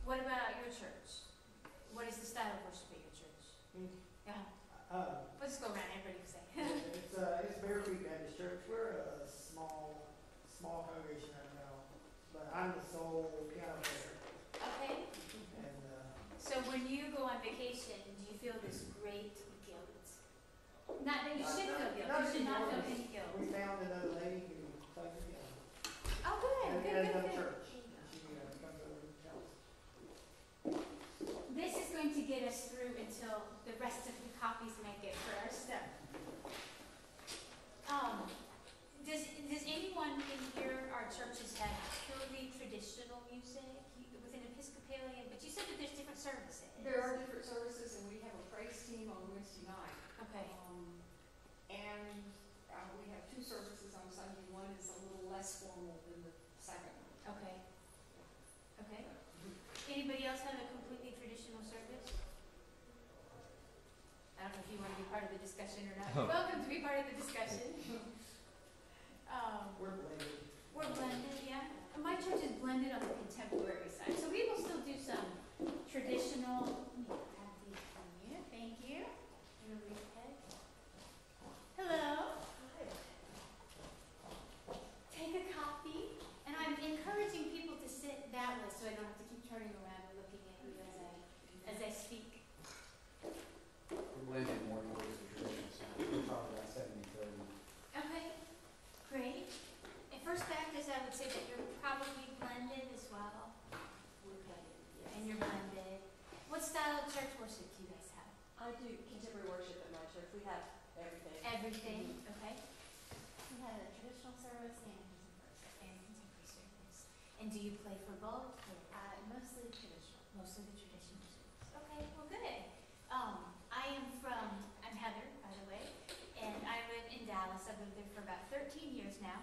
What about your church? What is the style of worship at your church? Yeah. Let's go around. Everybody can say. It's Bear Creek Baptist Church. We're a small congregation right now, but I'm the sole piano player. Okay. And so when you go on vacation, do you feel this great guilt? Not that you should feel guilt. You should not feel any guilt. We found another lady who plays the piano. Oh, good. At another church. Comes over and tells. This is going to get us through until the rest of the copies make it for our stuff. Does anyone in here, our churches have purely traditional music within Episcopalian? But you said that there's different services. There are different services, and we have a praise team on Wednesday night. Okay. And we have two services on Sunday. One is a little less formal than the second one. Okay. Okay. Anybody else have a completely traditional service? I don't know if you want to be part of the discussion or not. You're welcome to be part of the discussion. We're blended. We're blended, yeah. My church is blended on the contemporary side. So we will still do some traditional. Let me have these from you. Thank you. Hello. Hi. Take a copy. And I'm encouraging people to sit that way so I don't have to keep turning around and looking at you as I speak. We're blended more towards the traditional side. We're talking about 70-30. Okay, great. At First Baptist, I would say that you're probably blended as well. We're blended, yes. And you're blended. What style of church worship do you guys have? I do contemporary worship at my church. We have everything. Everything, okay. We have a traditional service and Contemporary service. And do you play for both? mostly traditional. Mostly the traditional service. Okay, well good. I'm Heather, by the way, and I live in Dallas. I've lived there for about 13 years now,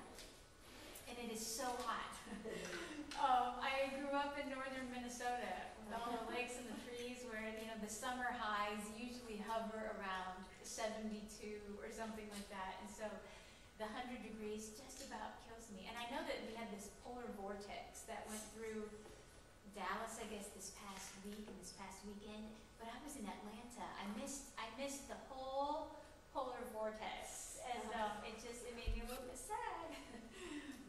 and it is so hot. I grew up in northern Minnesota with all the lakes and the trees where, the summer highs usually hover around 72 or something like that, and so the 100 degrees just about kills me. And I know that we had this polar vortex that went through Dallas, I guess, this past week and this past weekend, but I was in Atlanta. I missed the whole polar vortex, and it made me a little bit sad,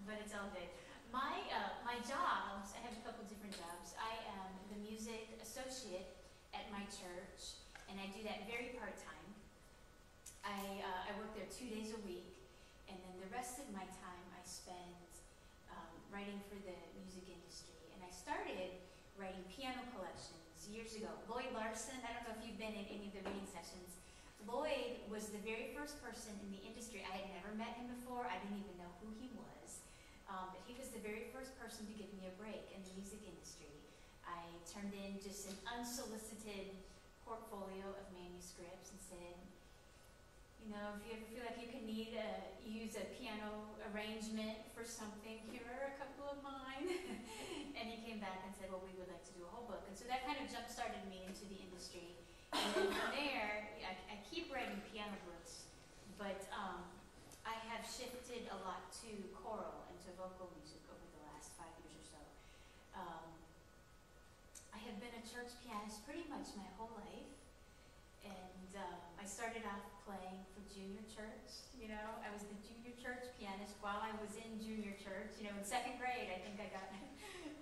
but it's all good. My jobs, I have a couple different jobs. I am the music associate at my church, and I do that very part-time. I work there 2 days a week, and then the rest of my time I spend writing for the music industry. And I started writing piano collections years ago. Lloyd Larson, I don't know if you've been in any of the reading sessions. Lloyd was the very first person in the industry. I had never met him before. I didn't even know who he was. But he was the very first person to give me a break in the music industry. I turned in just an unsolicited portfolio of manuscripts and said, if you ever feel like you can use a piano arrangement for something, here are a couple of mine. And he came back and said, well, we would like to do a whole book. And so that kind of jump-started me into the industry. And then from there, I keep writing piano books, but I have shifted a lot to choral and to vocal music over the last 5 years or so. I have been a church pianist pretty much my whole life. And I started off playing for junior church. I was the junior church pianist while I was in junior church. In second grade, I think I got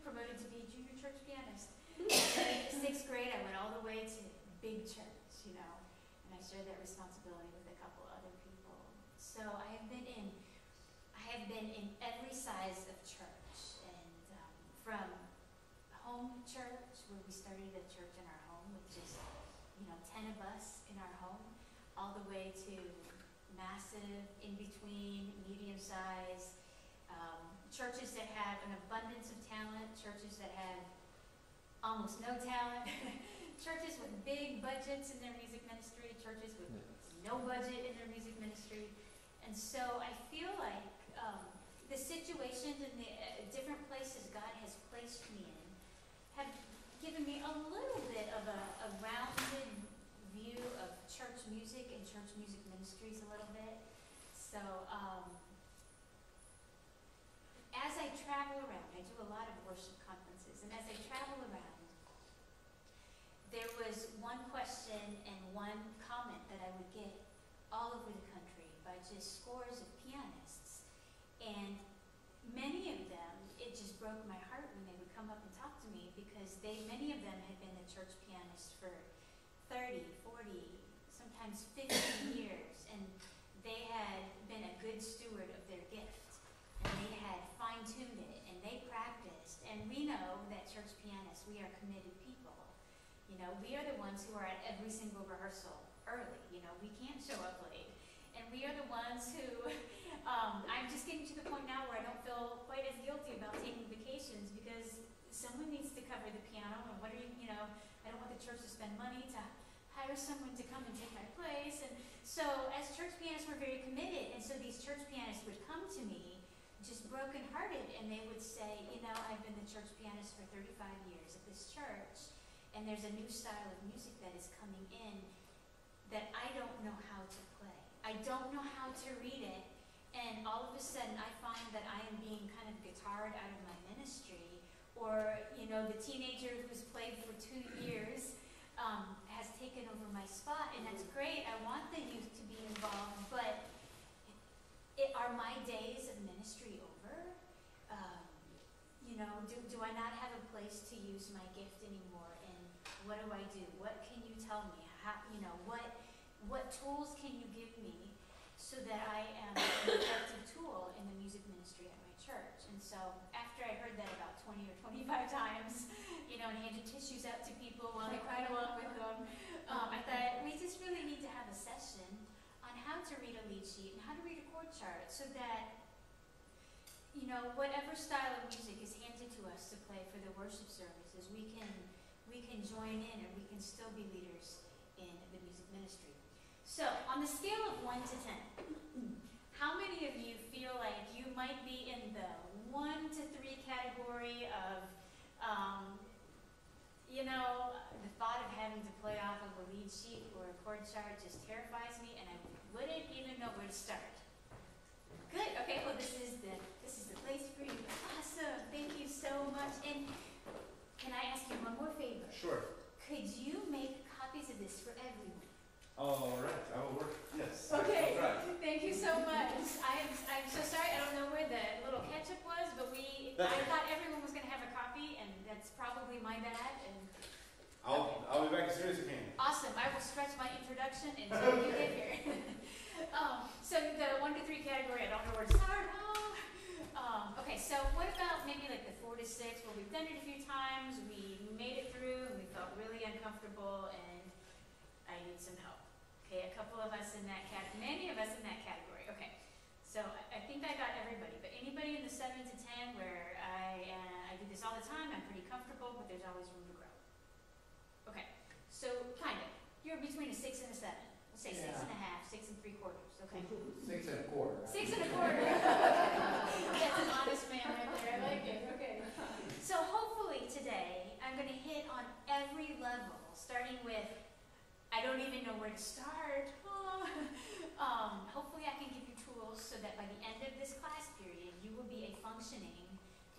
promoted to be junior church pianist. And in sixth grade, I went all the way to big church, and I shared that responsibility with a couple other people. So I have been in every size of church, and from home home church, where we started a church in our home with just, 10 of us in our home, all the way to massive, in between, medium size, churches that have an abundance of talent, churches that have almost no talent, churches with big budgets in their music ministry, churches with no budget in their music ministry. And so I feel like the situations and the different places God has placed me in have given me a little bit of a rounded view of church music and church music ministries a little bit. So as I travel around, I do a lot of worship conferences, and as I travel around, there was one question and one comment that I would get all over the country by just scores of pianists. And many of them, it just broke my heart when they would come up and talk to me, because many of them had been the church pianist for 30, 40, sometimes 50 years, and they had been a good steward of their gift, and they had fine-tuned it, and they practiced. And we know that church pianists, we are committed people. We are the ones who are at every single rehearsal early. We can't show up late. And we are the ones who, I'm just getting to the point now where I don't feel quite as guilty about taking vacations, because someone needs to cover the piano, and I don't want the church to spend money to hire someone to come and take my place. And so as church pianists, we're very committed. And so these church pianists would come to me just brokenhearted, and they would say, I've been the church pianist for 35 years at this church, and there's a new style of music that is coming in that I don't know how to play. I don't know how to read it, and all of a sudden I find that I am being kind of guitared out of my ministry, or, the teenager who's played for 2 years has taken over my spot, and that's great. I want the youth to be involved, but are my days of ministry over? Do I not have a place to use my gift anymore? And what do I do? What can you tell me? How, what tools can you give me so that I am an effective tool in the music ministry at my church? And so after I heard that about 20 or 25 times, and handed tissues out to people while I cried along with them, I thought we just really need to have a session on how to read a lead sheet and how to read a chord chart, so that whatever style of music is handed to us to play for the worship services, we can join in, and we can still be leaders in the music ministry. So on the scale of 1 to 10, how many of you feel like you might be in the 1 to 3 category of the thought of having to play off of a lead sheet or a chord chart just terrifies me, and I wouldn't even know where to start? Good. Okay. Well, this is the place for you. Awesome. Thank you so much. And can I ask you one more favor? Sure. Could you make copies of this for everyone? All right. I will work. Yes. Okay. I'll try. Thank you so much. I'm so sorry. I don't know where the little ketchup was, but I thought everyone was going to have a copy, and that's probably my bad. And I'll be back as soon as I can. awesome. I will stretch my introduction until you get here. So the 1 to 3 category, I don't know where to start. Okay, so what about maybe like the 4 to 6, where we've done it a few times, we made it through, and we felt really uncomfortable, and I need some help. Okay, a couple of us in that many of us in that category. Okay, so I think I got everybody, but anybody in the 7 to 10 where I do this all the time, I'm pretty comfortable, but there's always room to grow. Okay, so kind of. You're between a 6 and a 7. Let's say 6 and a half, 6 and 3/4. Okay. 6 and a quarter. 6 and a quarter. That's an honest man right there. I like it. Okay. So hopefully today I'm going to hit on every level, starting with I don't even know where to start. Hopefully I can give you tools so that by the end of this class period, you will be a functioning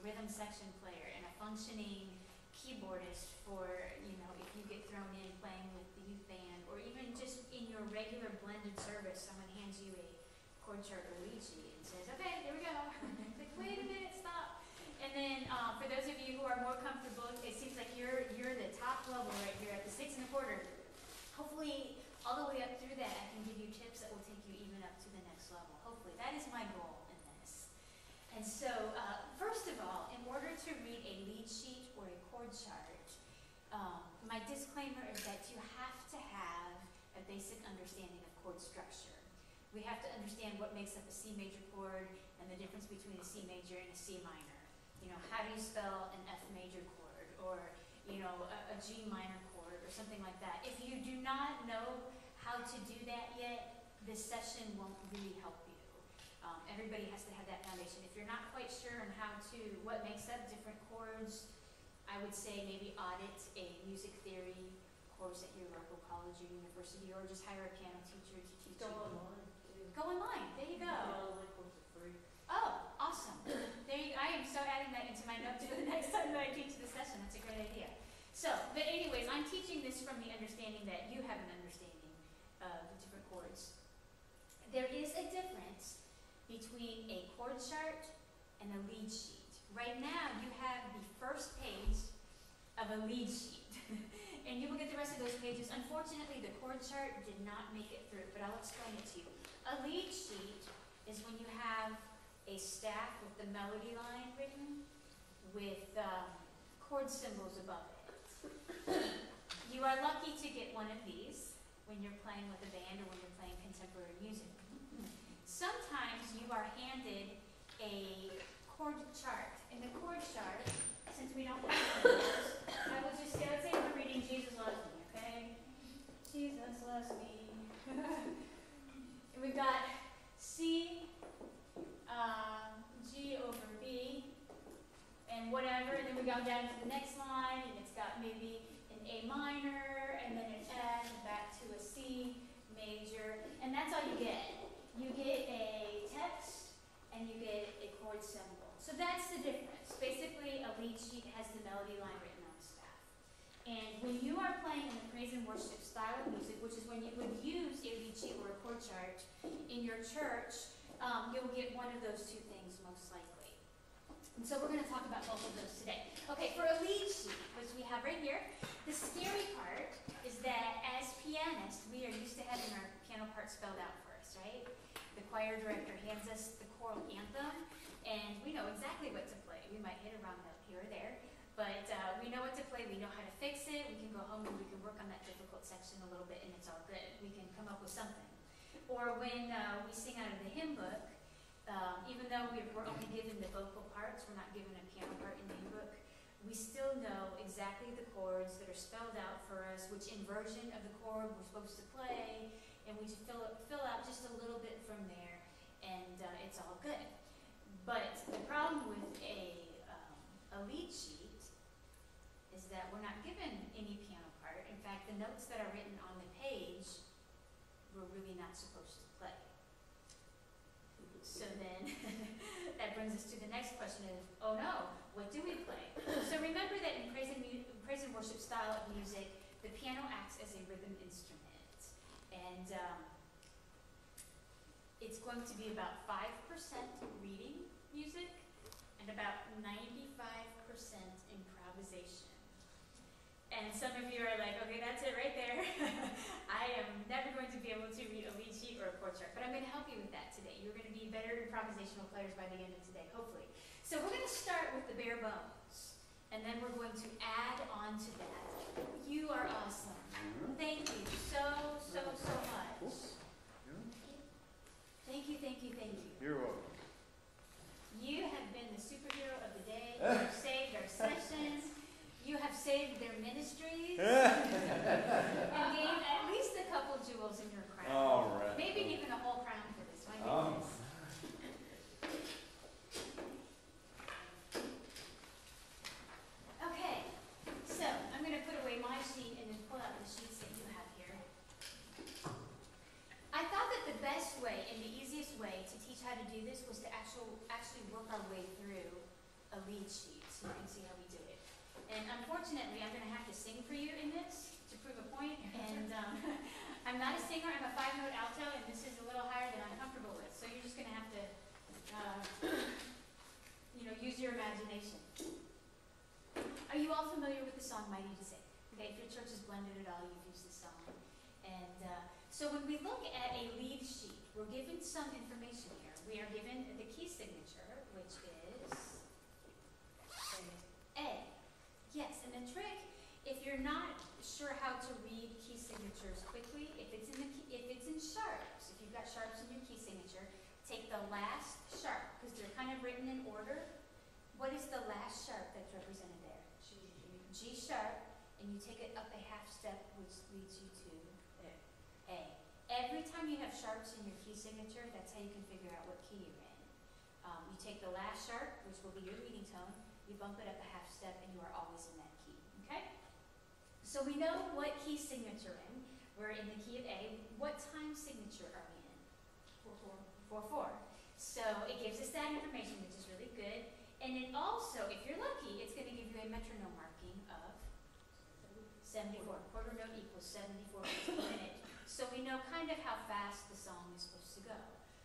rhythm section player and a functioning keyboardist for, if you get thrown in playing with the youth band, or even just in your regular blended service, someone hands you a chord chart or lead sheet and says, okay, here we go. Like, wait a minute, stop. And then for those of you who are more comfortable, it seems like you're the top level right here at the 6 1/4. Hopefully, all the way up through that, I can give you tips that will take you even up to the next level. Hopefully, that is my goal in this. And so, first of all, in order to read a lead sheet or a chord chart, basic understanding of chord structure. We have to understand what makes up a C major chord and the difference between a C major and a C minor. You know, how do you spell an F major chord, or, you know, a G minor chord, or something like that. If you do not know how to do that yet, this session won't really help you. Everybody has to have that foundation. If you're not quite sure on what makes up different chords, I would say maybe audit a music theory course at your local college or university, or just hire a piano teacher to teach Go you. online, too. Go online, there you go. All the courses are free. Oh, awesome. I am so adding that into my notes for the next time that I teach this session. That's a great idea. So, but anyways, I'm teaching this from the understanding that you have an understanding of the different chords. There is a difference between a chord chart and a lead sheet. Right now, you have the first page of a lead sheet. And you will get the rest of those pages. Unfortunately, the chord chart did not make it through, but I'll explain it to you. A lead sheet is when you have a staff with the melody line written with chord symbols above it. You are lucky to get one of these when you're playing with a band or when you're playing contemporary music. Sometimes you are handed a chord chart. In the chord chart, since we don't have numbers, I will just say, let's say we're reading Jesus Loves Me, okay? Jesus loves me. And we've got C, G over B, and whatever, and then we go down to the next line, and it's got maybe an A minor, and then an F, back to a C major, and that's all you get. You get a text, and you get a chord symbol. So that's the difference. Basically, a lead sheet has the melody line written on the staff. And when you are playing in the praise and worship style of music, which is when you would use a lead sheet or a chord chart in your church, you'll get one of those two things most likely. And so we're going to talk about both of those today. Okay, for a lead sheet, which we have right here, the scary part is that as pianists, we are used to having our piano part spelled out for us, right? The choir director hands us the choral anthem, and we know exactly what to play. We might hit a wrong note here or there, but we know what to play. We know how to fix it. We can go home and we can work on that difficult section a little bit, and it's all good. We can come up with something. Or when we sing out of the hymn book, even though we're only given the vocal parts, we're not given a piano part in the hymn book, we still know exactly the chords that are spelled out for us, which inversion of the chord we're supposed to play, and we just fill out just a little bit from there, and it's all good. But the problem with a lead sheet is that we're not given any piano part. In fact, the notes that are written on the page, we're really not supposed to play. So then, that brings us to the next question of, oh no, what do we play? So remember that in praise and worship style of music, the piano acts as a rhythm instrument. And it's going to be about 5% reading music and about 95% improvisation. And some of you are like, okay, that's it right there. I am never going to be able to read a lead sheet or a chord chart, but I'm going to help you with that today. You're going to be better improvisational players by the end of today, hopefully. So we're going to start with the bare bones, and then we're going to add on to that. You are awesome. Thank you so, so, so much. Thank you, thank you, thank you. You're welcome. You have been the superhero of the day. You have saved our sessions. You have saved their ministries. And gained at least a couple jewels in your crown. All right. Maybe even a whole crown for this one. Goodness. Okay, so I'm going to put away my sheet and then pull out the sheets that you have here. I thought that the best way and the easiest way to teach how to do this was to actually work our way through a lead sheet so you can see how we do it. And unfortunately, I'm going to have to sing for you in this to prove a point. And I'm not a singer. I'm a 5-note alto, and this is a little higher than I'm comfortable with. So you're just going to have to, use your imagination. Are you all familiar with the song Mighty to Save? Okay, if your church is blended at all, you've used this song. And so when we look at a lead sheet, we're given some information here. We are given the key signature, which is A. Yes, and the trick if you're not sure how to read key signatures quickly, if it's in sharps, if you've got sharps in your key signature, take the last sharp, because they're kind of written in order. What is the last sharp that's represented there? G sharp, and you take it up a half step, which leads you to A. Every time you have sharps in your key signature, that's how you can figure out what key you're in. You take the last sharp, which will be your reading tone, you bump it up a half step, and you are always in that key, okay? So we know what key signature in. We're in the key of A. What time signature are we in? 4/4. So it gives us that information, which is really good. And it also, if you're lucky, it's going to give you a metronome marking of 74. Quarter note equals 74 beats per minute. So we know kind of how fast the song is supposed to go.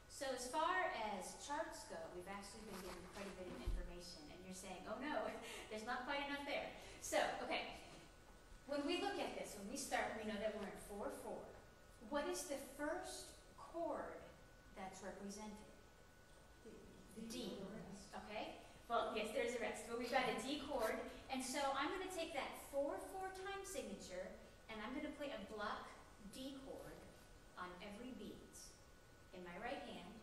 So as far as charts go, we've actually been given quite a bit of information. And you're saying, oh no, there's not quite enough there. So, okay, when we look at this, when we start, we know that we're in 4/4. What is the first chord that's represented? D. Okay? Well, yes, there's a rest, but we've got a D chord, and so I'm going to take that 4/4 time signature, and I'm going to play a block D chord on every beat in my right hand,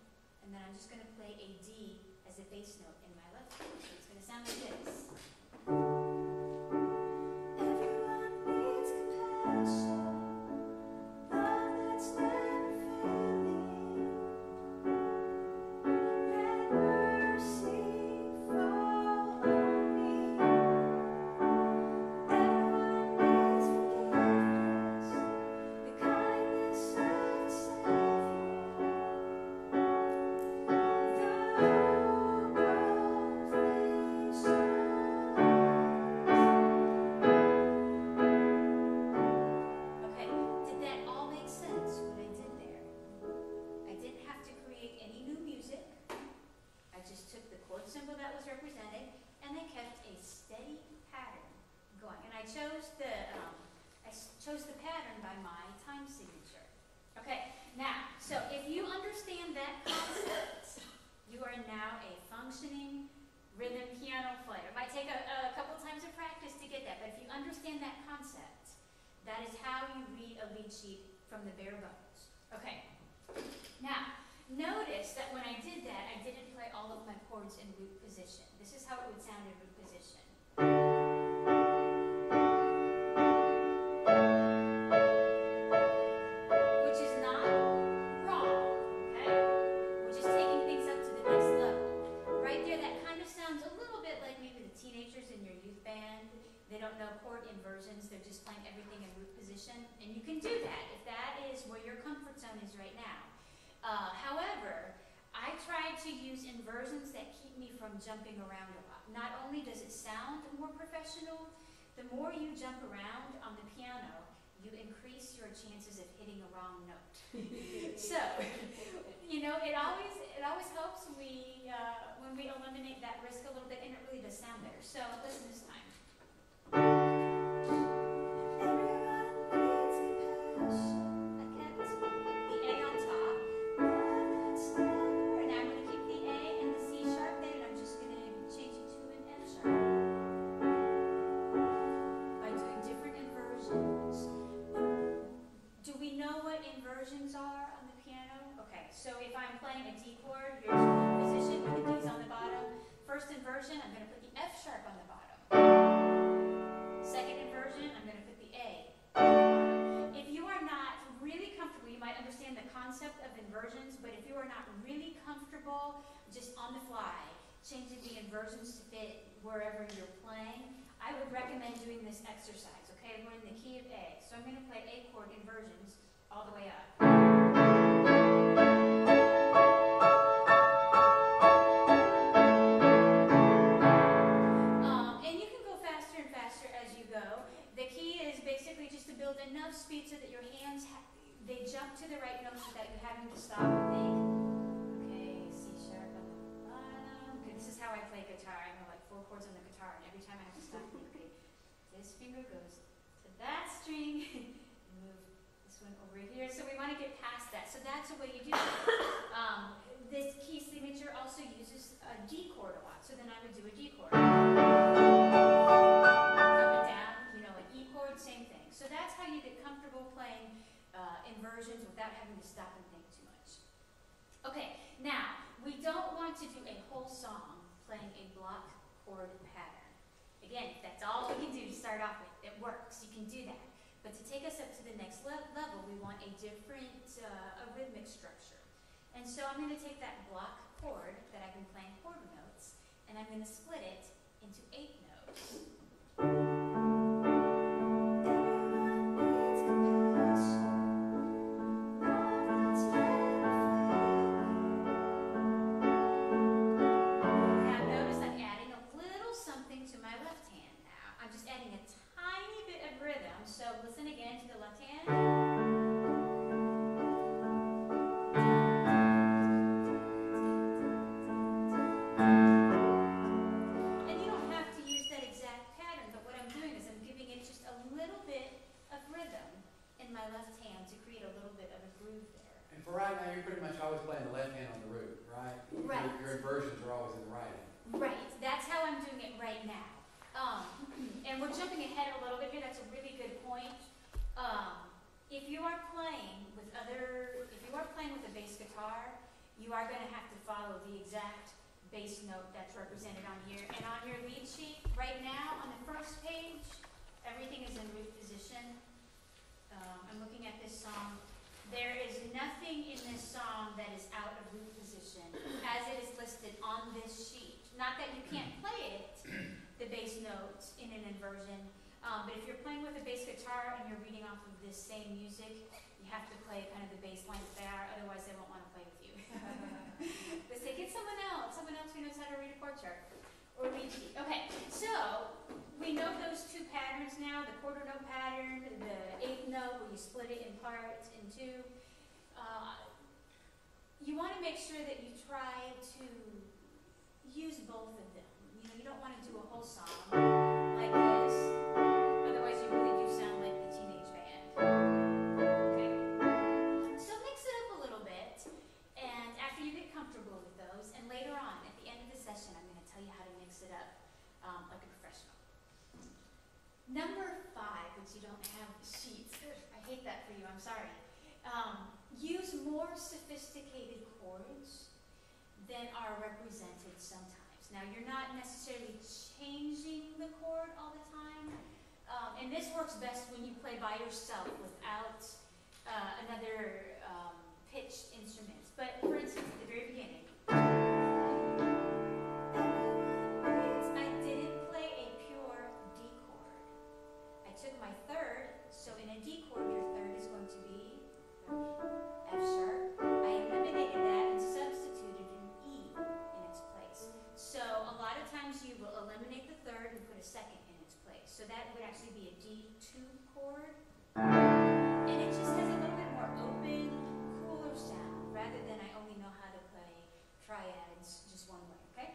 and then I'm just going to play a D as a bass note in my left hand. So it's going to sound like this. Everyone needs compassion, love that's never failing. Let mercy fall on me. Everyone needs forgiveness, the kindness of the Savior. The hope of nations. Okay, did that all make sense what I did there? I didn't have to create any new music. I just took the chord symbol that was represented, and I kept a steady pattern going. And I chose the pattern by my time signature. Okay, now, so if you understand that concept, you are now a functioning rhythm piano player. It might take a couple times of practice to get that, but if you understand that concept, that is how you read a lead sheet from the bare bones. Okay, now, notice that when I did that, I didn't play all of my chords in root position. This is how it would sound in root position. Which is not wrong, okay? We're just taking things up to the next level. Right there, that kind of sounds a little bit like maybe the teenagers in your youth band. They don't know chord inversions, they're just playing everything in root position. And you can do that if that is where your comfort zone is right now. However, I try to use inversions that keep me from jumping around a lot. Not only does it sound more professional, the more you jump around on the piano, you increase your chances of hitting a wrong note. So, you know, it always helps when we eliminate that risk a little bit, and it really does sound better. So listen this time. Everyone needs compassion. I kept the A on top. Love that's never. And I'm going to keep the A and the C sharp there, and I'm just going to change it to an F sharp by doing different inversions. Do we know what inversions are on the piano? Okay, so if I'm playing a D chord, here's the position where the D's on the bottom. First inversion, I'm going to put the F sharp on the bottom. Second inversion, I'm going to put the A. If you are not really comfortable, you might understand the concept of inversions, but if you are not really comfortable just on the fly, changing the inversions to fit wherever you're playing, I would recommend doing this exercise, okay? We're in the key of A, so I'm going to play A chord inversions all the way up. And you can go faster and faster as you go. The key is basically just to build enough speed so that your hands, they jump to the right notes without you having to stop and think. Okay, C sharp on the bottom. Okay, this is how I play guitar. I know like 4 chords on the guitar, and every time I have to stop and think, okay, this finger goes to that string, and move this one over here. So we want to get past that. So that's the way you do it. This key signature also uses a D chord a lot. So then I would do a D chord. Up and down, you know, an E chord. start off with. It works, you can do that. But to take us up to the next level, we want a different, a rhythmic structure. And so I'm gonna take that block chord that I've been playing quarter notes, and I'm gonna split it into 8 notes. Now notice I'm adding a little something to my left hand now. I'm just adding a tiny bit of rhythm. So listen again to the left hand. And you don't have to use that exact pattern, but what I'm doing is I'm giving it just a little bit of rhythm in my left hand to create a little bit of a groove there. And for right now, you're pretty much always playing the left hand on the root, right? Right. Your inversions are always in the right hand. Right, that's how I'm doing it right now. And we're jumping ahead a little bit here, that's a really good point. If you are playing with a bass guitar, you are gonna have to follow the exact bass note that's represented on here. And on your lead sheet, right now, on the first page, everything is in root position. I'm looking at this song. There is nothing in this song that is out of root position as it is listed on this sheet. Not that you can't play it, the bass notes in an inversion, but if you're playing with a bass guitar and you're reading off of this same music, you have to play kind of the bass line that they are, otherwise they won't want to play with you. They say, get someone else who knows how to read a chord chart or read sheet. Okay, so we know those 2 patterns now, the quarter note pattern, the 8th note where you split it in parts in 2. You want to make sure that you try to use both of them. You know, you don't want to do a whole song like this, otherwise you really do sound like the teenage band. Okay? So mix it up a little bit, and after you get comfortable with those, and later on, at the end of the session, I'm going to tell you how to mix it up like a professional. Number 5, which you don't have sheets. I hate that for you, I'm sorry. Use more sophisticated chords than are represented sometimes. Now, you're not necessarily changing the chord all the time, and this works best when you play by yourself without another pitched instruments. But for instance, at the very beginning, I didn't play a pure D chord. I took my 3rd, so in a D chord, your 3rd is going to be F sharp. I eliminated that and substituted an E in its place. So a lot of times you will eliminate the 3rd and put a 2nd in its place. So that would actually be a D2 chord. And it just has a little bit more open, cooler sound rather than I only know how to play triads just one way, okay?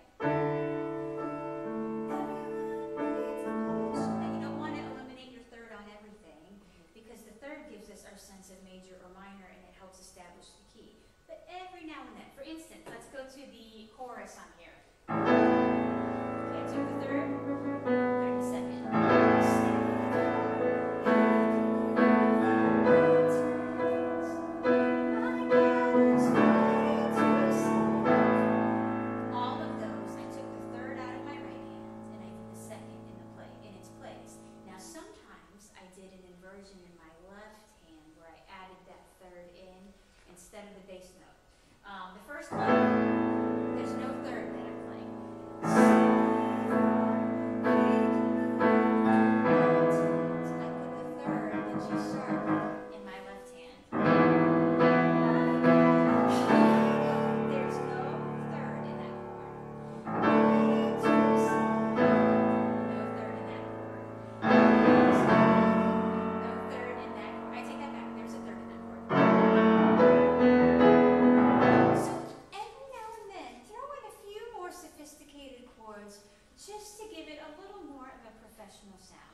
Now you don't want to eliminate your 3rd on everything because the 3rd gives us our sense of major or minor and it helps establish the key. But every now and then, for instance, let's go to the chorus on here. Okay, I took the 3rd, put the 2nd. All of those, I took the 3rd out of my right hand and I did the 2nd in its place. Now sometimes I did an inversion in my left hand where I added that 3rd in instead of the bass note. The first one, there's no 3rd that I'm playing. So I put the 3rd, the G sharp, in my left hand. There's no 3rd in that chord. No 3rd in that chord. No 3rd in that chord. I take that back. There's a 3rd in that chord. So every now and then, throw in a few more sophisticated chords just to give it a little more of a professional sound.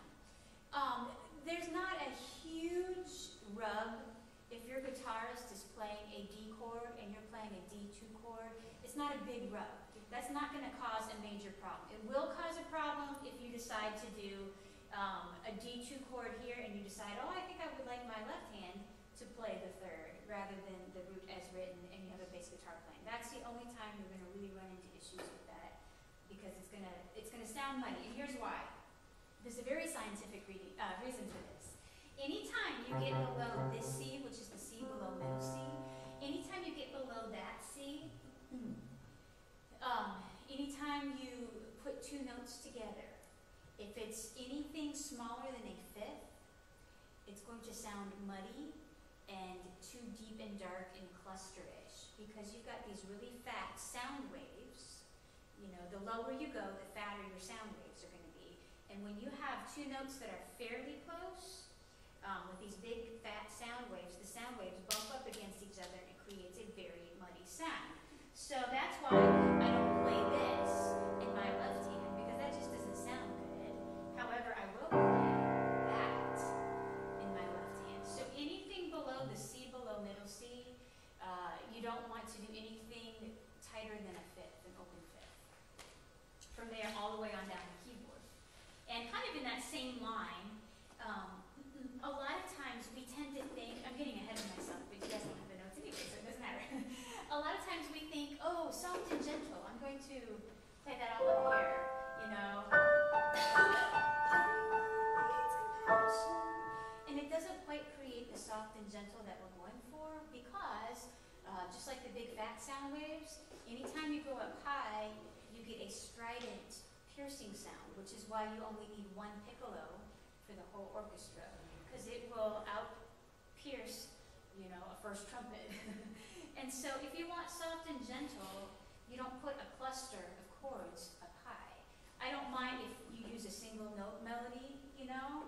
There's not a huge rub if your guitarist is playing a D chord and you're playing a D2 chord. It's not a big rub. That's not going to cause a major problem. It will cause a problem if you decide to do a D2 chord here and you decide, oh, I think I would like my left hand to play the 3rd rather than the root as written and you have a bass guitar playing. That's the only time you're going to really run into issues with that because it's gonna sound muddy. And here's why. There's a very scientific get below this C, which is the C below middle C, anytime you get below that C, anytime you put two notes together, if it's anything smaller than a fifth, it's going to sound muddy and too deep and dark and cluster-ish, because you've got these really fat sound waves. You know, the lower you go, the fatter your sound waves are going to be. And when you have two notes that are fairly close, with these big fat sound waves, the sound waves bump up against each other and it creates a very muddy sound. So that's why I don't play this in my left hand, because that just doesn't sound good. However, I will play that in my left hand. So anything below the C below middle C, you don't want to do anything tighter than a fifth, an open fifth. From there all the way on down the keyboard. And kind of in that same line, a lot of times we tend to think, I'm getting ahead of myself, but you guys don't have the notes anyway, so it doesn't matter. A lot of times we think, oh, soft and gentle, I'm going to play that all up here, you know. And it doesn't quite create the soft and gentle that we're going for, because just like the big fat sound waves, anytime you go up high, you get a strident, piercing sound, which is why you only need one piccolo for the whole orchestra, because it will out-pierce, you know, a first trumpet. And so if you want soft and gentle, you don't put a cluster of chords up high. I don't mind if you use a single note melody, you know.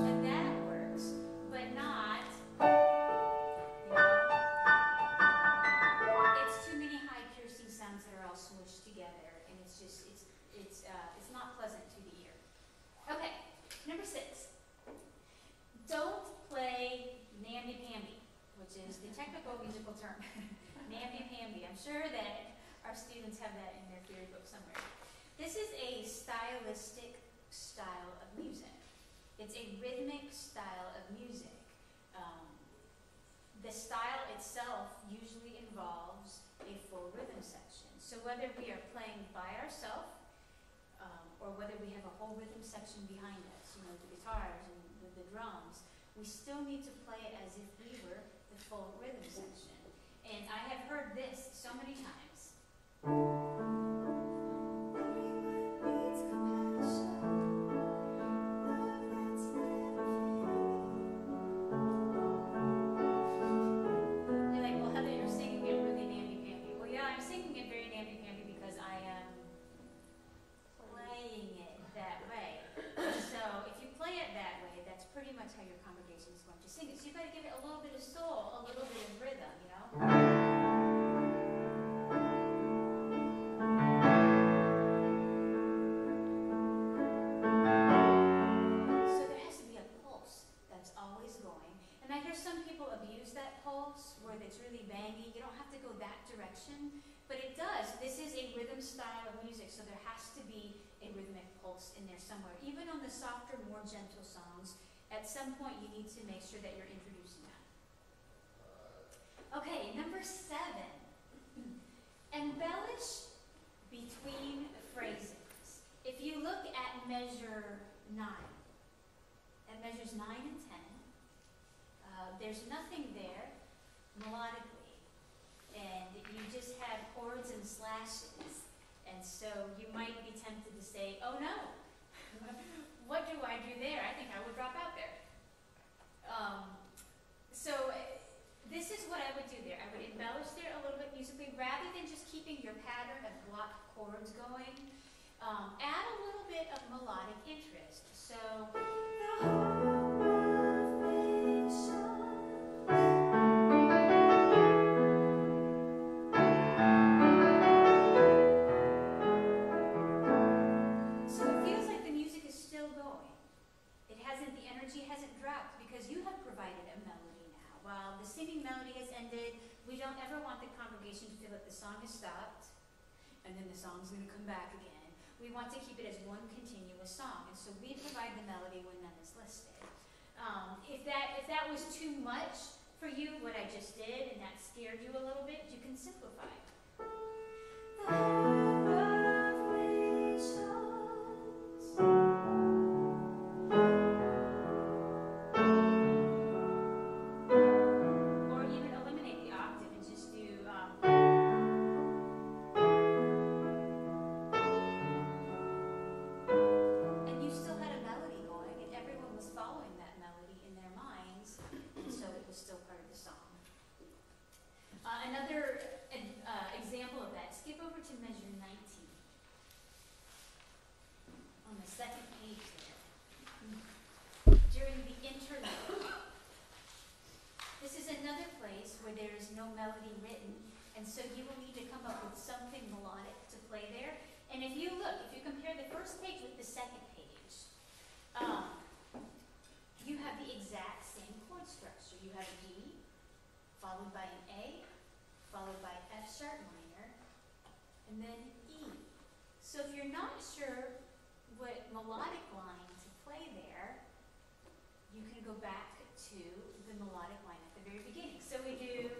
And that works, but not, you know, it's too many high piercing sounds that are all smooshed together, and it's just, it's not pleasant to the ear. Okay, number 6. Don't play namby-pamby, which is the technical musical term. Namby-pamby. I'm sure that our students have that in their theory book somewhere. This is a stylistic style of music. It's a rhythmic style of music. The style itself usually involves a full rhythm section. So whether we are playing by ourselves, or whether we have a whole rhythm section behind us, you know, the guitars and the drums, we still need to play it as if we were the full rhythm section. And I have heard this so many times. You're like, well, Heather, you're singing it really namby-pamby. Well, yeah, I'm singing it very namby-pamby because I am playing it that way. So if you play it that way, that's pretty much how your congregation is going to sing it. So you've got to give it a little bit of soul, a little bit of rhythm, you know? So there has to be a pulse that's always going. And I hear some people abuse that pulse where it's really bangy. You don't have to go that direction, but it does. This is a rhythm style of music, so there has to be a rhythmic pulse in there somewhere. Even on the softer, more gentle songs, at some point you need to make sure that you're introducing that. Okay, number 7. Embellish between phrases. If you look at measure 9, at measures 9 and 10, there's nothing there melodically, and you just have chords and slashes. And so you might be tempted to say, oh no, what do I do there? I think I would drop out there. So this is what I would do there. I would embellish there a little bit musically, rather than just keeping your pattern of block chords going. Add a little bit of melodic interest. So, the energy hasn't dropped because you have provided a melody now. While the singing melody has ended, we don't ever want the congregation to feel that the song has stopped and then the song's going to come back again. We want to keep it as one continuous song, and so we provide the melody when none is listed. If that was too much for you, what I just did, and that scared you a little bit, you can simplify. The no melody written, and so you will need to come up with something melodic to play there. And if you look, if you compare the first page with the second page, you have the exact same chord structure. You have E, followed by an A, followed by F sharp minor, and then E. So if you're not sure what melodic line to play there, you can go back to the melodic line at the very beginning. So we do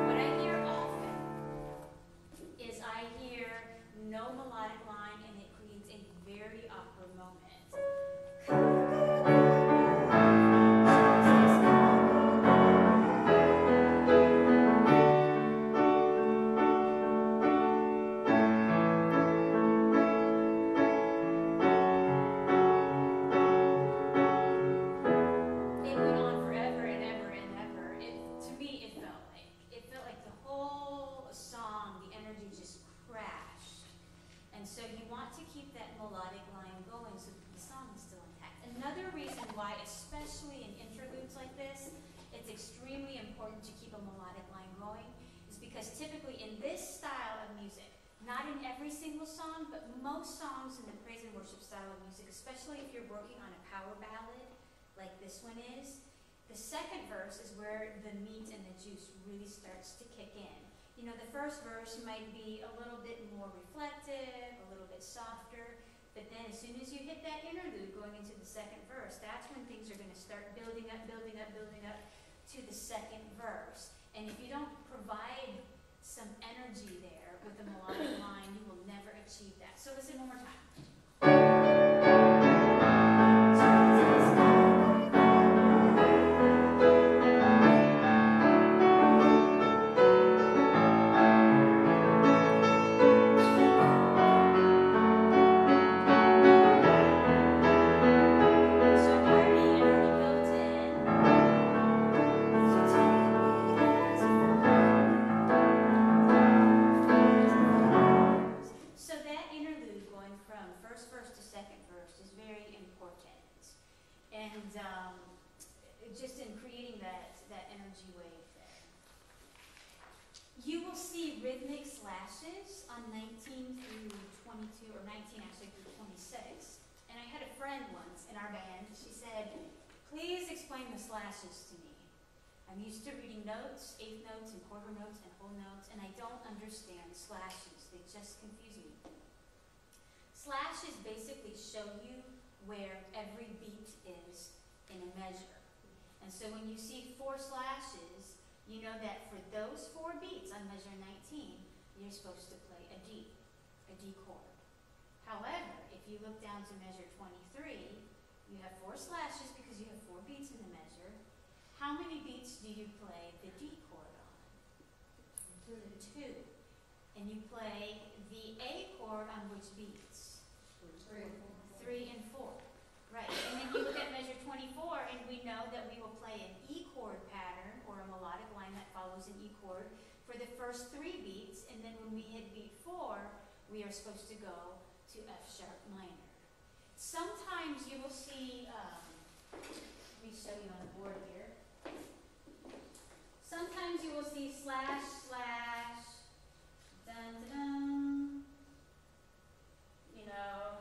what I hear often is I hear no melodic line, and it creates a very awkward moment. It went on forever and ever and ever. To me, it felt like the whole song, the energy just crashed. And so you want to keep that melodic line going so that the song is still intact. Another reason why, especially in interludes like this, it's extremely important to keep a melodic line going is because typically in this style of music, not in every single song, but most songs in the praise and worship style of music, especially if you're working on a power ballad like this one is, the second verse is where the meat and the juice really starts to kick in. You know, the first verse might be a little bit more reflective, a little bit softer, but then as soon as you hit that interlude going into the second verse, that's when things are going to start building up to the second verse. And if you don't provide some energy there with the melodic line, you will never achieve that. So listen one more time. So already built in. So that interlude going from first verse to second verse is very important. And just in creating that energy wave there. You will see rhythmic slashes on 19 through 22, or 19 actually through 26. And I had a friend once in our band, she said, please explain the slashes to me. I'm used to reading notes, eighth notes and quarter notes and whole notes, and I don't understand slashes. They just confuse me. Slashes basically show you where every beat is in a measure. And so when you see 4 slashes, you know that for those 4 beats on measure 19, you're supposed to play a D chord. However, if you look down to measure 23, you have 4 slashes because you have 4 beats in the measure. How many beats do you play the D chord on? 2. And you play the A chord on which beats? 3 and 4. Right. And then you look at measure 24, and we know that we will play an E chord pattern, or a melodic line that follows an E chord, for the first 3 beats, and then when we hit beat 4, we are supposed to go to F sharp minor. Sometimes you will see, let me show you on the board here. Sometimes you will see slash, slash, dun, dun, dun. You know,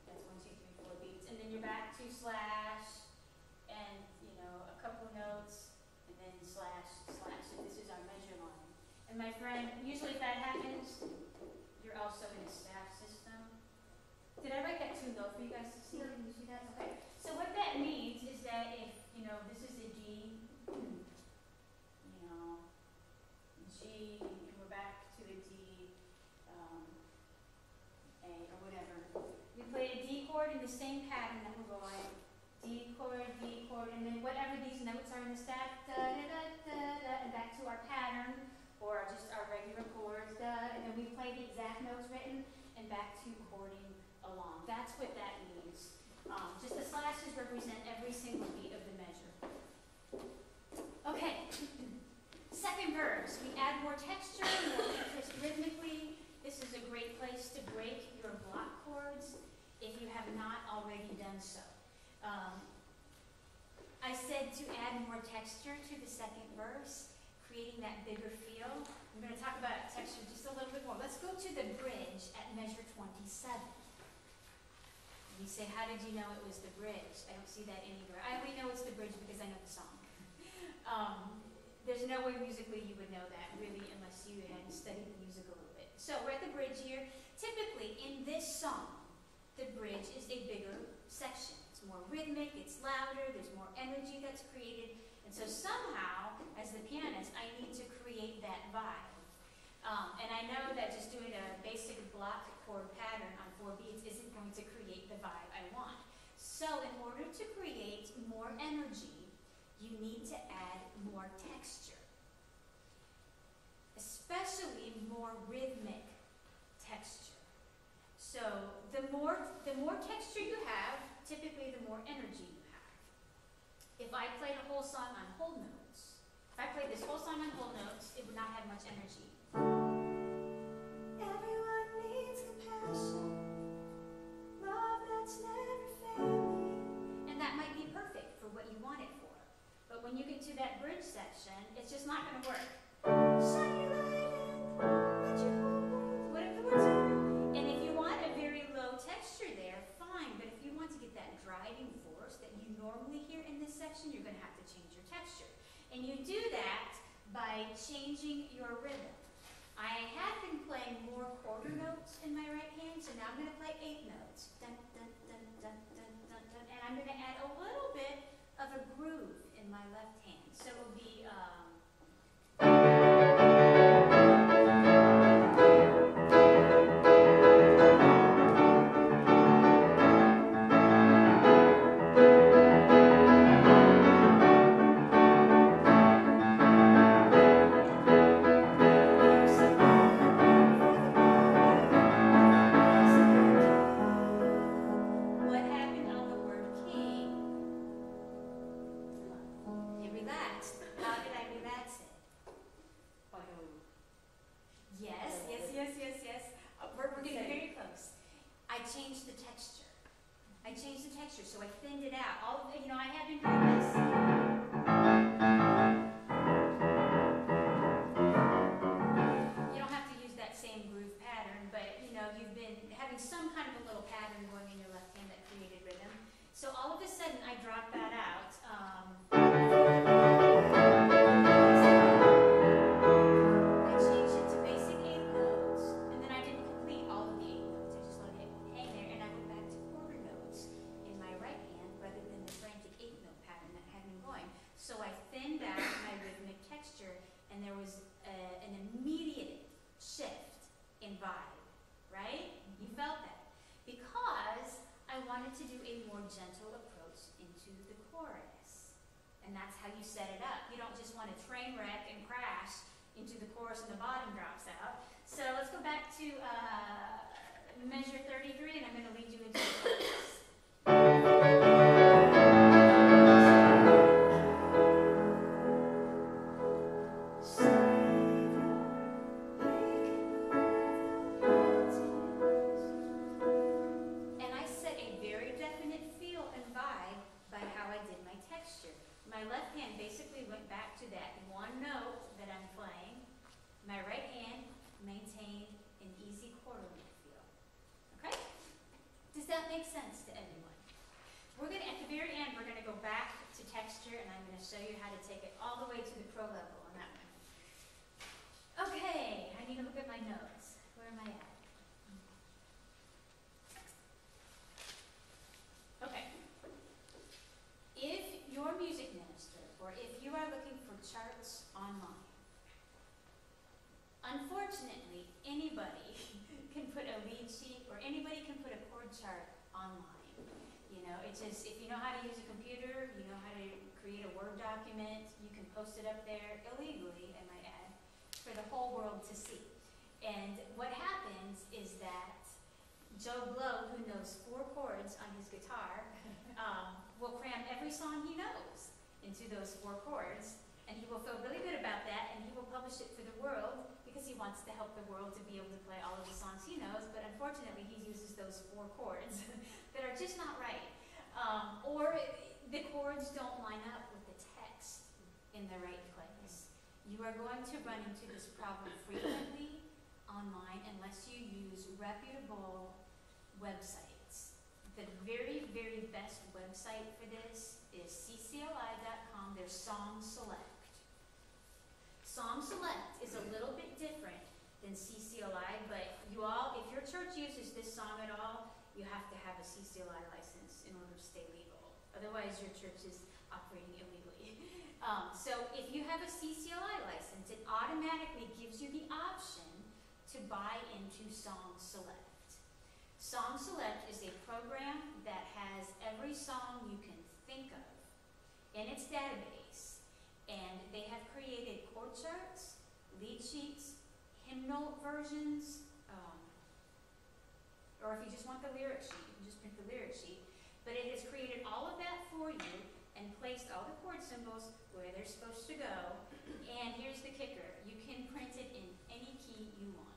that's 1, 2, 3, 4 beats, and then you're back to slash, and you know, a couple notes, and then slash, slash. So this is our measure line. And my friend, usually if that happens, you're also in a staff system. Did I write that too low for you guys to see? Can you see that? Okay. So what that means is that if, you know, this is a G, you know, G, and we're back to a D, A, or whatever. We play a D chord in the same pattern that we're going. D chord, and then whatever these notes are in the staff, da da da da da, and back to our pattern, or just our regular chords, da, and then we play the exact notes written, and back to chording along. That's what that verse, we add more texture, more interest rhythmically. This is a great place to break your block chords if you have not already done so. I said to add more texture to the second verse, creating that bigger feel. I'm going to talk about texture just a little bit more. Let's go to the bridge at measure 27. You say, how did you know it was the bridge? I don't see that anywhere. I only know it's the bridge because I know the song. There's no way musically you would know that, really, unless you had studied the music a little bit. So we're at the bridge here. Typically, in this song, the bridge is a bigger section. It's more rhythmic, it's louder, there's more energy that's created. And so somehow, as the pianist, I need to create that vibe. And I know that just doing a basic block chord pattern on 4 beats isn't going to create the vibe I want. So in order to create more energy, you need to add more texture, especially more rhythmic texture. So the more texture you have, typically the more energy you have. If I played a whole song on whole notes, if I played this whole song on whole notes, it would not have much energy. Everyone needs compassion, love that's never failing. And that might be perfect for what you want it for. But when you get to that bridge section, it's just not going to work. Shine your light in, let your hold, whatever the words are. And if you want a very low texture there, fine. But if you want to get that driving force that you normally hear in this section, you're going to have to change your texture. And you do that by changing your rhythm. I have been playing more quarter notes in my right hand, so now I'm going to play 8 notes. Dun, dun, dun, dun, dun, dun, dun. And I'm going to add a little bit of a groove in my left hand. So it will be what happened on the word king? It relaxed. How did I relax it? Yes, yes, yes, yes, yes. We're getting very close. I changed the texture. I changed the texture, so I thinned it out. All of the, I have been doing this. You don't have to use that same groove pattern, but you've been having some kind of a little pattern going in your left hand that created rhythm. So all of a sudden, I dropped that out. I changed it to basic 8 notes, and then I didn't complete all of the 8 notes. I just let it hang there, and I went back to quarter notes in my right hand rather than the frantic 8-note pattern that had been going. So I thinned out my rhythmic texture, and there was an immediate shift in vibe, right? You felt that. Because I wanted to do a more gentle approach into the chorus. And that's how you set it up. You don't just want to train wreck and crash into the chorus and the bottom drops out. So let's go back to measure 33, and I'm going to lead you into the chorus. And I set a very definite feel and vibe by how I did my texture. My left hand basically went back to that one note that I'm playing. My right hand maintained an easy quarter note feel. Okay? Does that make sense to everyone? We're going to, at the very end, we're going to go back to texture, and I'm going to show you how to take it all the way to the pro level on that one. Okay, I need to look at my notes. Where am I at? Okay. If you're a music minister, or if you are looking for charts online, unfortunately, anybody can put a lead sheet, or anybody can put a chord chart online. It's just, if you know how to use a computer, you know how to create a Word document, you can post it up there illegally, I might add, for the whole world to see. And what happens is that Joe Blow, who knows 4 chords on his guitar, will cram every song he knows into those 4 chords, and he will feel really good about that, and he will publish it for the wants to help the world to be able to play all of the songs he knows, but unfortunately he uses those 4 chords that are just not right. Or the chords don't line up with the text in the right place. You are going to run into this problem frequently online unless you use reputable websites. The very, very best website for this is ccli.com. There's Song Select. Song Select is a little bit different than CCLI, but you all, if your church uses this song at all, you have to have a CCLI license in order to stay legal. Otherwise, your church is operating illegally. So if you have a CCLI license, it automatically gives you the option to buy into Song Select. Song Select is a program that has every song you can think of in its database, and they have created chord charts, lead sheets, hymnal versions, or if you just want the lyric sheet, you can just print the lyric sheet. But it has created all of that for you and placed all the chord symbols where they're supposed to go. And here's the kicker: you can print it in any key you want.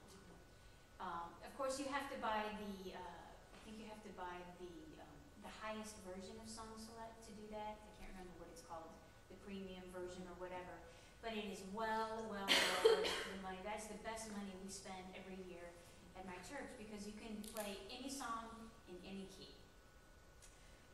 Of course, you have to buy the, I think you have to buy the highest version of Song Select to do that. I can't remember what it's called, the premium version or whatever. But it is well worth the money. That's the best money we spend every year at my church, because you can play any song in any key.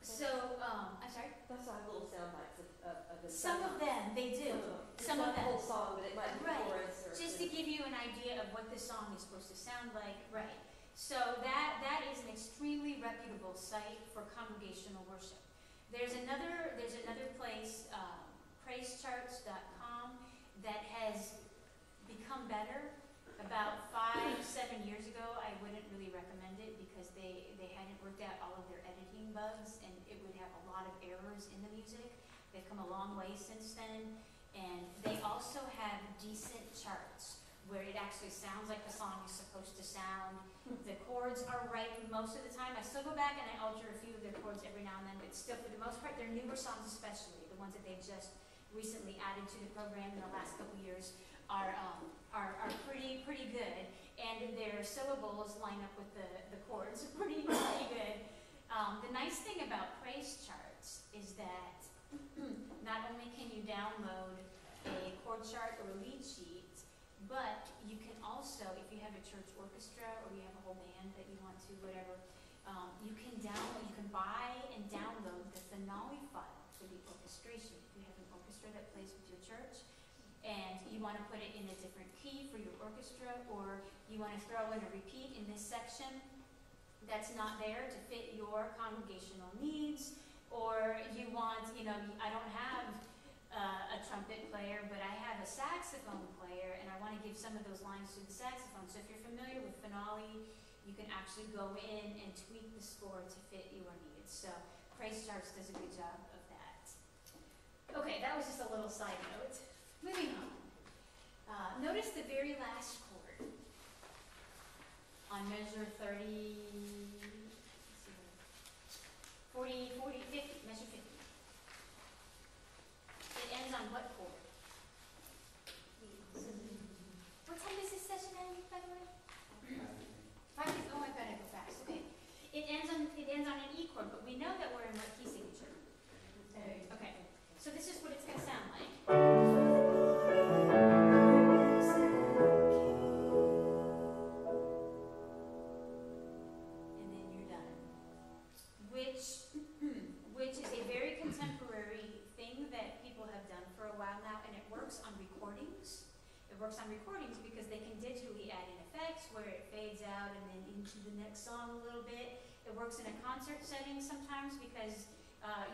So, I'm sorry? That's like little sound bites of the Some of them, they do. Some of Not the them. whole song, but it might be Right. chorus or. Just to give you an idea of what the song is supposed to sound like, right. So that is an extremely reputable site for congregational worship. There's another place, praisecharts.com, that has become better. About 5-7 years ago, I wouldn't really recommend it because they hadn't worked out all of their editing bugs, and it would have a lot of errors in the music. They've come a long way since then, and they also have decent charts where it actually sounds like the song is supposed to sound. The chords are right most of the time. I still go back and I alter a few of their chords every now and then, but still, for the most part, their newer songs especially, the ones that they've just recently added to the program in the last couple years, are pretty good, and their syllables line up with the chords pretty good. The nice thing about praise charts is that not only can you download a chord chart or a lead sheet, but you can also, if you have a church orchestra or you have a whole band that you want to, whatever, you can buy and download the finale file for the orchestration. If you have an orchestra that plays with your church, and you want to put it in a different key for your orchestra, or you want to throw in a repeat in this section that's not there to fit your congregational needs, or you want, I don't have a trumpet player, but I have a saxophone player, and I want to give some of those lines to the saxophone. So if you're familiar with finale, you can actually go in and tweak the score to fit your needs. So Praise Charts does a good job of that. Okay, that was just a little side note. Moving on. Notice the very last chord on measure 30, 40, 50, measure 50. It ends on what chord? What time does this session end, by the way? 5. Oh, I better go fast. Okay. It ends on an E chord, but we know that we're in what key signature? Okay. So this is what it's going to sound like. And then you're done. Which is a very contemporary thing that people have done for a while now, and it works on recordings. It works on recordings because they can digitally add in effects where it fades out and then into the next song a little bit. It works in a concert setting sometimes because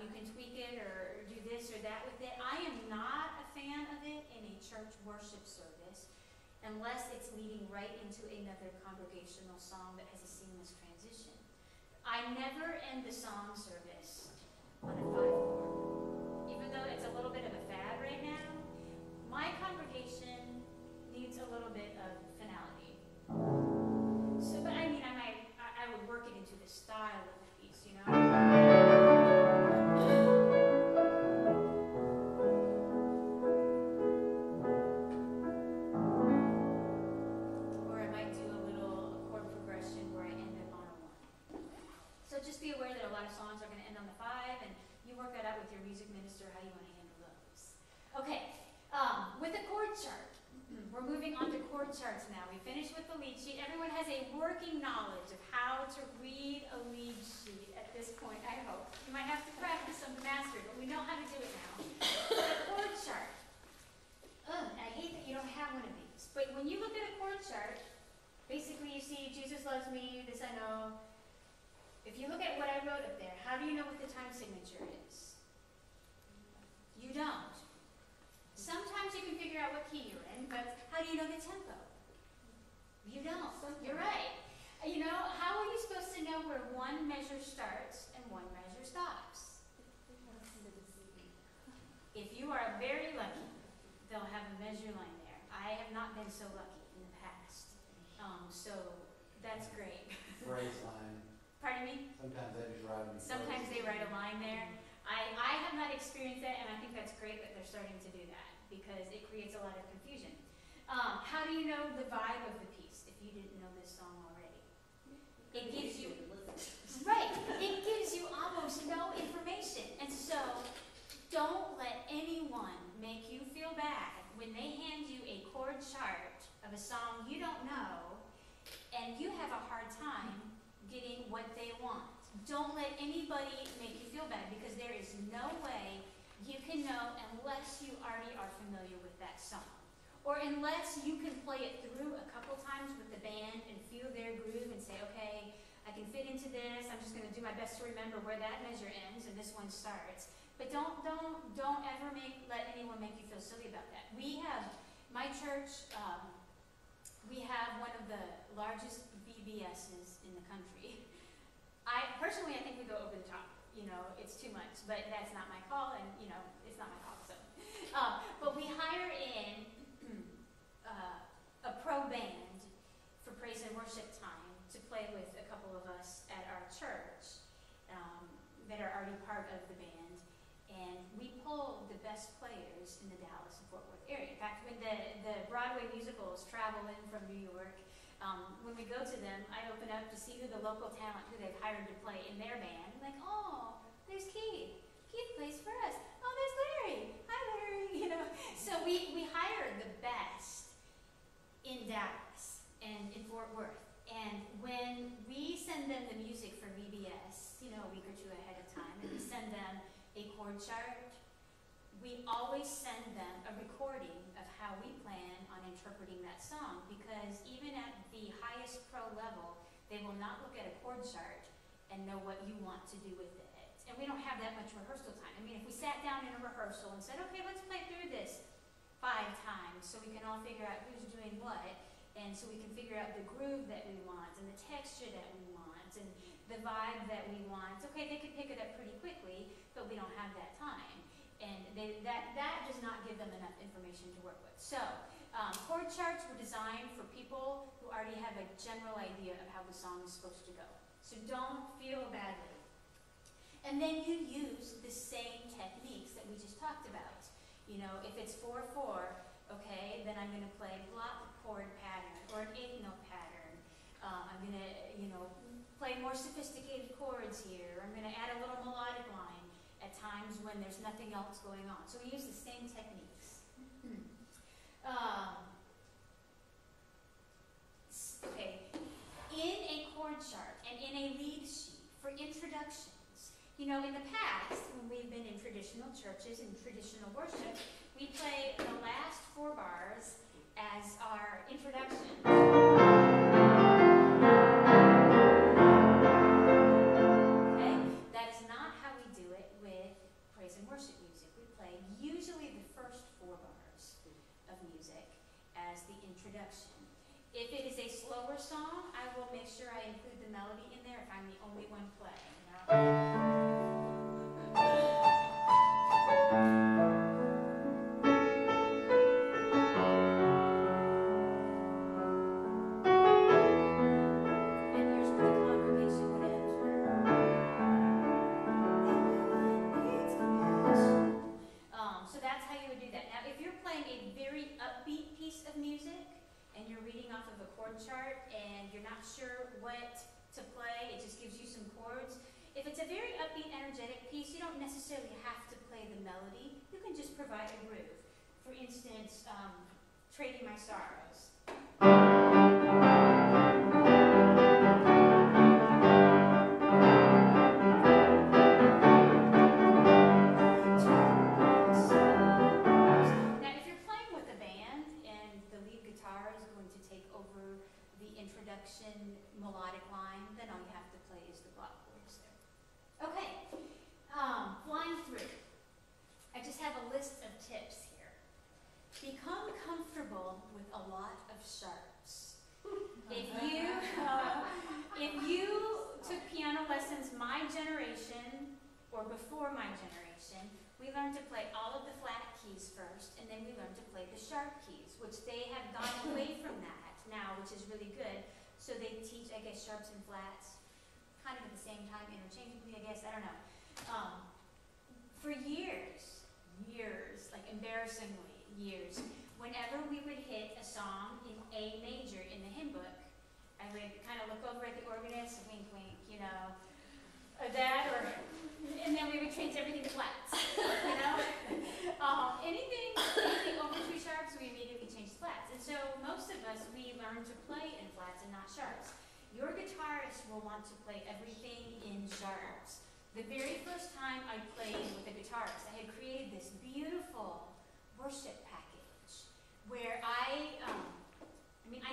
you can tweak it or do this or that with it. I am not a fan of it in a church worship service unless it's leading right into another congregational song that has a seamless transition. I never end the song service on a 5/4. Even though it's a little bit of a fad right now, my congregation needs a little bit of finality. So, but I mean, I would work it into the style of the piece, working knowledge of how to read a lead sheet at this point, I hope. You might have to practice some to master it, but we know how to do it now. The chord chart. I hate that you don't have one of these, but when you look at a chord chart, basically you see Jesus loves me, this I know. If you look at what I wrote up there, how do you know what the time signature is? You don't. Sometimes you can figure out what key you're in, but how do you know the tempo? You don't. You're right. You know, how are you supposed to know where one measure starts and one measure stops? If you are very lucky, they'll have a measure line there. I have not been so lucky in the past. So that's great. Phrase line. Pardon me? Sometimes they just write them. Sometimes they write a line there. I have not experienced that, and I think that's great that they're starting to do that because it creates a lot of confusion. How do you know the vibe of the piece if you didn't know this song already? It gives you, right, it gives you almost no information. And so, don't let anyone make you feel bad when they hand you a chord chart of a song you don't know and you have a hard time getting what they want. Don't let anybody make you feel bad because there is no way you can know unless you already are familiar with that song. Or unless you can play it through a couple times with the band and feel their groove and say, okay, I can fit into this, I'm just going to do my best to remember where that measure ends and this one starts. But don't ever let anyone make you feel silly about that. We have, my church, we have one of the largest VBSs in the country. Personally, I think we go over the top. You know, it's too much, but that's not my call, and you know, it's not my call. So, but we hire in a pro band for praise and worship time to play with a couple of us at our church that are already part of the band, and we pull the best players in the Dallas and Fort Worth area. In fact, when the Broadway musicals travel in from New York, when we go to them, I open up to see who the local talent who they've hired to play in their band. I'm like, oh, there's Keith. Keith plays for us. Oh, there's Larry. Hi, Larry. You know, so we hire the best in Dallas and in Fort Worth. And when we send them the music for VBS, you know, a week or two ahead of time, and we send them a chord chart, we always send them a recording of how we plan on interpreting that song, because even at the highest pro level, they will not look at a chord chart and know what you want to do with it. And we don't have that much rehearsal time. I mean, if we sat down in a rehearsal and said, okay, let's play through this 5 times so we can all figure out who's doing what, and so we can figure out the groove that we want, and the texture that we want, and the vibe that we want. Okay, they could pick it up pretty quickly, but we don't have that time. And that does not give them enough information to work with. So, chord charts were designed for people who already have a general idea of how the song is supposed to go. So don't feel badly. And then you use the same techniques that we just talked about. You know, if it's 4/4, okay, then I'm going to play block chord pattern or an 8-note pattern. I'm going to, you know, play more sophisticated chords here. I'm going to add a little melodic line at times when there's nothing else going on. So we use the same techniques. Okay, in a chord chart and in a lead sheet for introductions, you know, in the past, when we've been in traditional churches and traditional worship, we play the last 4 bars as our introduction. Okay, that is not how we do it with praise and worship music. We play usually the first 4 bars of music as the introduction. If it is a slower song, I will make sure I include the melody in there if I'm the only one playing. And here's where the congregation would enter. So that's how you would do that. Now, if you're playing a very upbeat piece of music and you're reading off of a chord chart and you're not sure what to play, it just gives you some chords. If it's a very upbeat, energetic piece, you don't necessarily have to play the melody. You can just provide a groove. For instance, Trading My Sorrows. sharps. If you took piano lessons my generation or before my generation, we learned to play all of the flat keys first, and then we learned to play the sharp keys, which they have gone away from that now, which is really good. So they teach, I guess, sharps and flats kind of at the same time, interchangeably, I guess, I don't know. For years, like embarrassingly years, whenever we would hit a song in A major in the hymn book, I would kind of look over at the organist, wink, wink, you know, or that, and then we would change everything to flats, you know. Anything over 2 sharps, we immediately changed to flats. And so most of us, we learn to play in flats and not sharps. Your guitarist will want to play everything in sharps. The very first time I played with a guitarist, I had created this beautiful worship package where I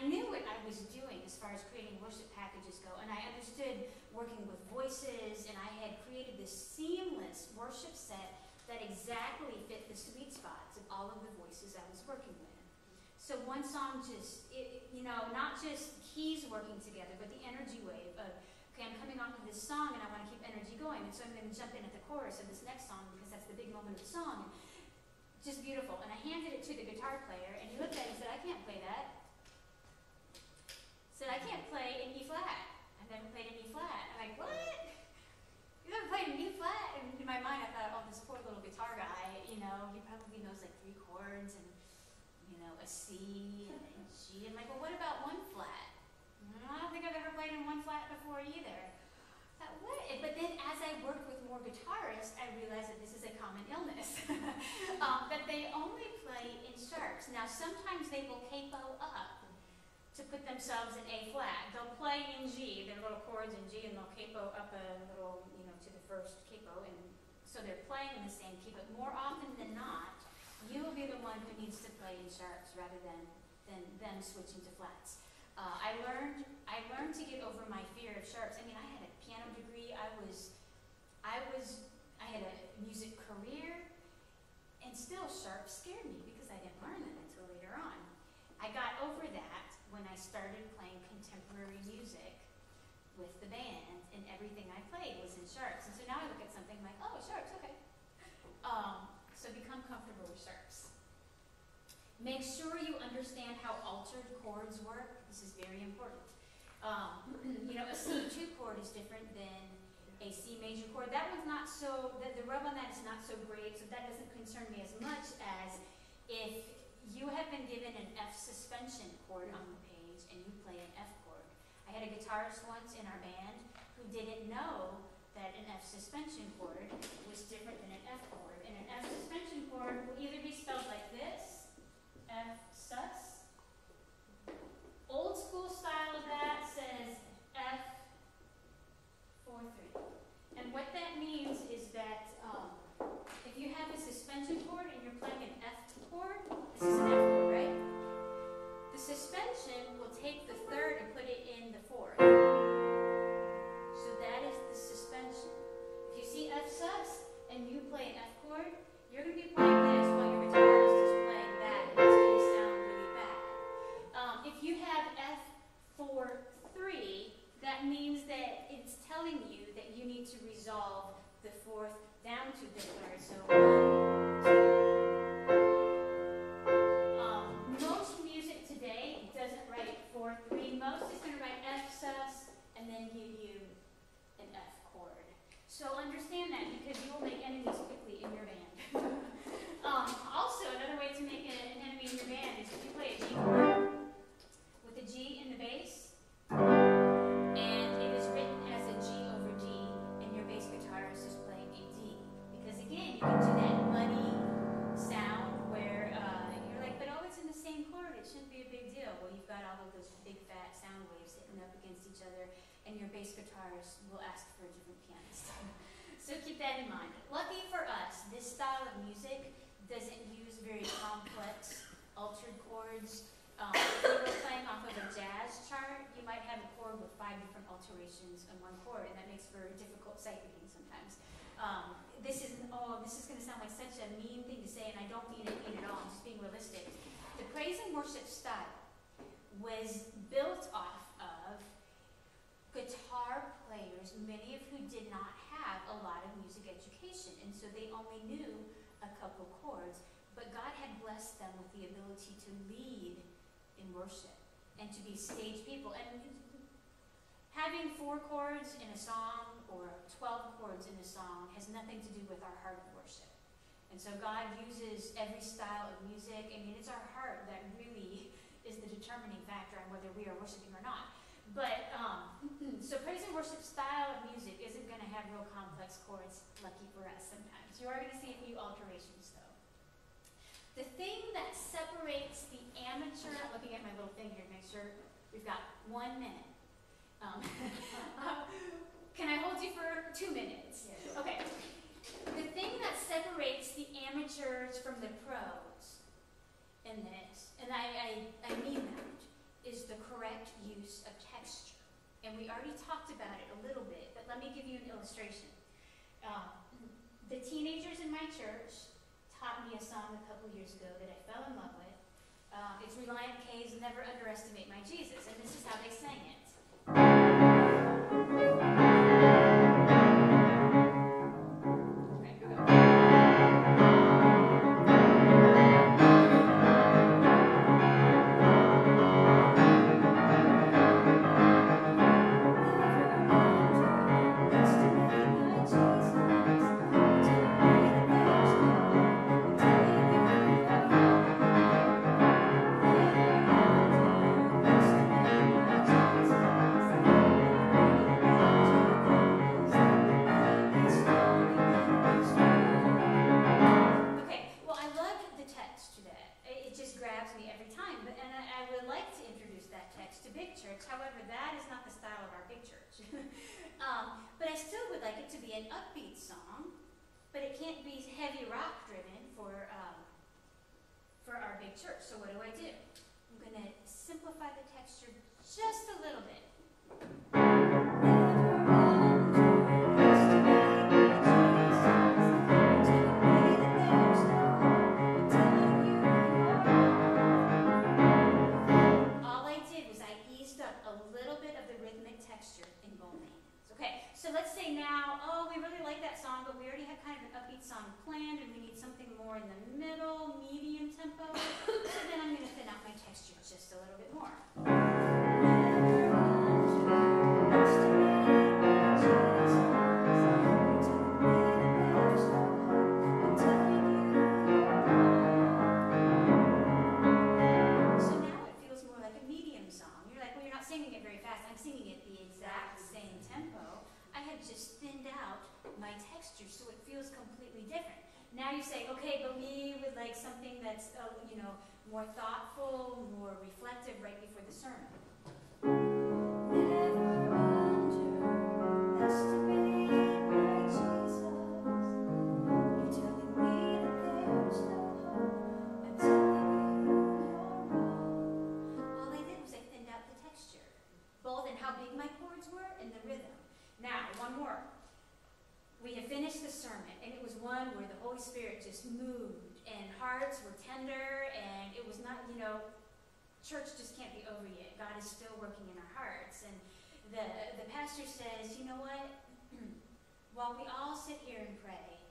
knew what I was doing as far as creating worship packages go, and I understood working with voices, and I had created this seamless worship set that exactly fit the sweet spots of all of the voices I was working with. So one song just, not just keys working together, but the energy wave of, okay, I'm coming off of this song and I want to keep energy going, and so I'm going to jump in at the chorus of this next song because that's the big moment of the song. Just beautiful. And I handed it to the guitar player, and he looked at it and said, I can't play that. Said, I can't play an E flat. I've never played an E flat. I'm like, what? You never played an E flat? And in my mind, I thought, oh, this poor little guitar guy, he probably knows like 3 chords and, a C and a G. I'm like, well, what about 1 flat? I don't think I've ever played in 1 flat before either. I thought, what? But then as I worked with more guitarists, I realized that this is a common illness. That they only play in sharps. Now, sometimes they will capo up to put themselves in A flat. They'll play in G, their little chords in G, and they'll capo up a little, to the first capo, and so they're playing in the same key, but more often than not, you will be the one who needs to play in sharps rather than them switching to flats. I learned to get over my fear of sharps. I had a piano degree, I had a music career, and still sharps scared me because I didn't learn them until later on. I got over that when I started playing contemporary music with the band, and everything I played was in sharps. And so now I look at something like, oh, sharps, okay. So become comfortable with sharps. Make sure you understand how altered chords work. This is very important. A C2 chord is different than a C major chord. That one's not so, the rub on that is not so great, so that doesn't concern me as much as if you have been given an F suspension chord on the page and you play an F chord. I had a guitarist once in our band who didn't know that an F suspension chord was different than an F chord. And an F suspension chord will either be spelled like this, F sus. Old school style of that says F 4-3. And what that means is that if you have a suspension chord and you're playing an F chord, this is an F chord, right? The suspension will take the 3rd and put it in the 4th. So that is the suspension. If you see F sus and you play an F chord, you're going to be playing this while your guitarist is playing that, and it's going to sound really bad. If you have F 4-3, that means that it's telling you that you need to resolve the 4th down to the 3rd. So 1, 2. Most music today doesn't write 4-3. Most is going to write F sus and then give you an F chord. So understand that, because you will make enemies quickly in your band. Also, another way to make an enemy in your band is if you play a G chord with a G in the bass, and it is written as a G over D, and your bass guitarist is playing a D. Because again, you can do that muddy sound where you're like, but oh, it's in the same chord, it shouldn't be a big deal. Well, you've got all of those big fat sound waves hitting up against each other, and your bass guitarist will ask for a different pianist. So keep that in mind. Lucky for us, this style of music doesn't use very complex altered chords. If you were playing off of a jazz chart, you might have a chord with 5 different alterations in 1 chord, and that makes for difficult sight reading sometimes. This is going to sound like such a mean thing to say, and I don't mean it mean at all. I'm just being realistic. The praise and worship style was built off of guitar players, many of who did not have a lot of music education, and so they only knew a couple chords, but God had blessed them with the ability to lead in worship and to be stage people. And having 4 chords in a song or 12 chords in a song has nothing to do with our heart of worship. And so God uses every style of music. I mean, it's our heart that really is the determining factor on whether we are worshiping or not. But, so praise and worship style of music isn't going to have real complex chords, lucky for us sometimes. You are going to see a few alterations, though. The thing that separates the amateur, I'm looking at my little thing here to make sure we've got 1 minute. Can I hold you for 2 minutes? Yes. Okay. The thing that separates the amateurs from the pros in this, and I mean that, is the correct use of texture. And we already talked about it a little bit, but let me give you an illustration. The teenagers in my church taught me a song a couple years ago that I fell in love with. It's Reliant K's Never Underestimate My Jesus, and this is how they sang it. But I still would like it to be an upbeat song, but it can't be heavy rock driven for our big church. So what do? I'm going to simplify the texture just a little bit. All I did was I eased up a little bit of the rhythmic texture in both hands. Okay, so let's say now, oh, we really like that song, but we already have kind of an upbeat song planned, and we need something more in the middle, medium tempo. So then I'm going to thin out my texture just a little bit more. So now it feels more like a medium song. You're like, well, you're not singing it very fast. I'm singing it the exact same tempo. I have just thinned out my texture so it feels completely different. Now you say, okay, but we would like something that's, more thoughtful, more reflective right before the sermon. Never underestimate my Jesus. You're telling me that there's no hope. I'm telling you you're wrong. All I did was I thinned out the texture, both in how big my chords were and the rhythm. Now, one more. We have finished the sermon, and it was one where the Holy Spirit just moved, and hearts were tender, and it was not, church just can't be over yet. God is still working in our hearts. And the pastor says, you know what? While we all sit here and pray,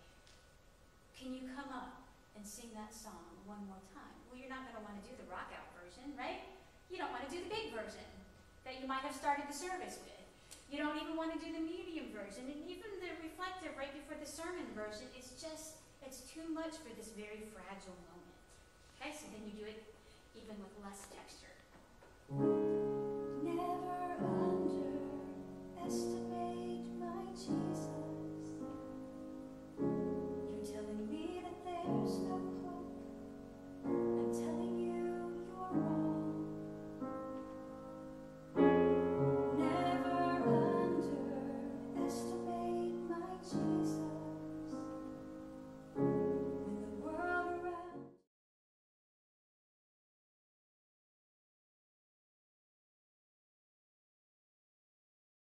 can you come up and sing that song one more time? Well, you're not going to want to do the rock out version, right? You don't want to do the big version that you might have started the service with. You don't even want to do the medium version, and even the reflective right before the sermon version is just, it's too much for this very fragile moment. Okay, so then you do it even with less texture.